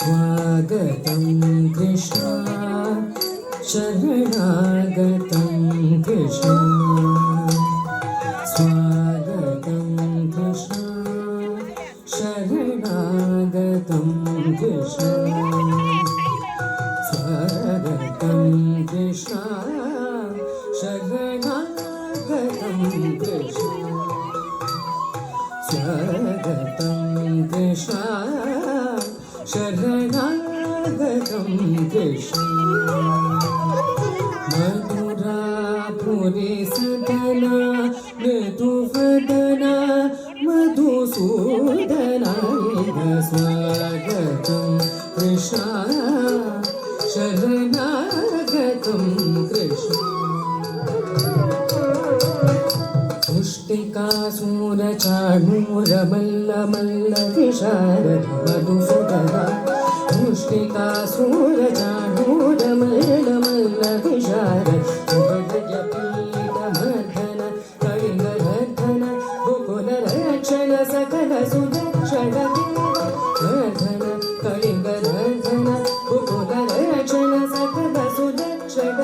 स्वागतं कृष्ण शरणागतं कृष्ण स्वागतं कृष्ण शरणागतं कृष्ण स्वागतं कृष्ण शरणागतं कृष्ण स्वागतं कृष्ण शरणागतं कृष्ण मधुरापुरी सदना मधुवदना मधुसूदना स्वागतं कृष्ण शरणागतं कृष्ण मुष्टिकासूरचाणूरमल्लमल्ल विशारद मधुसूदना मुष्टिकासूरचाणूरमल्लमल्ल विशारद सुभगजपीठमर्धन कलिङ्गधर्धन गोकुलरक्षण सकल सुदक्षण वर्धन कलिङ्गधर्धन गोकुलरक्षण सकल सुदक्षण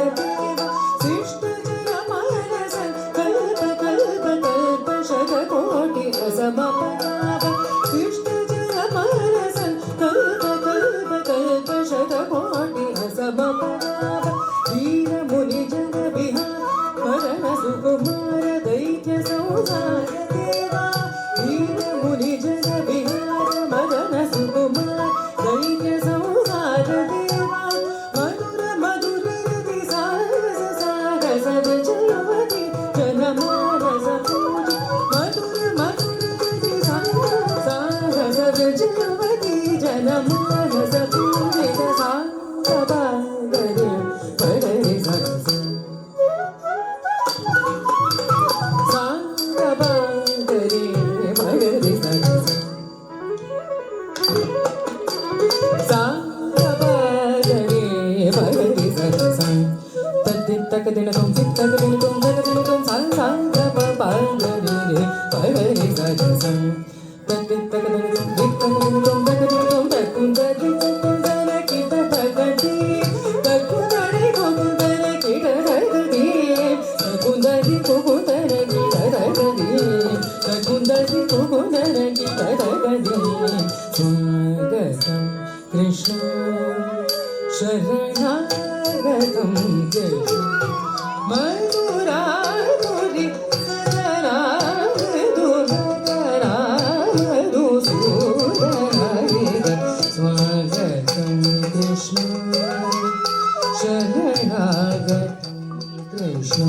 कोटि असमपदाभ कृष्ण जय मानस कल्प कल्प कल्प शतकोटि असमपदाभ वीर मुनि जन विहार मरण सुकुमार दैत्य संहार देवा वीर मुनि जन विहार मरण सुकुमार दैत्य संहार देवा मधुर मधुर रति सारस सारस जलवती जन मानस जलवती जन मानस पूजित सांगपागरे पडरे सरस सांगपागरे पडरे सरस सांगपागरे पडरे सरस तद्दित्तक दिन तुम चित्तक दिन तुम जग दिन तुम सांग सांगपागरे पडरे सरस तद्दित्तक दिन तुम चित्तक दिन तुम जग दिन तुम तकुंदरी कुंदर किट भगती तकुंदरी कुंदर किट भगती तकुंदरी कुंदर किट भगती तकुंदरी कुंदर किट भगती स्वागतं कृष्ण शरणागतं कृष्ण मधुरापुरी सदना मधुवदना मधुसूदना स्वागतं कृष्ण शरणागतं कृष्ण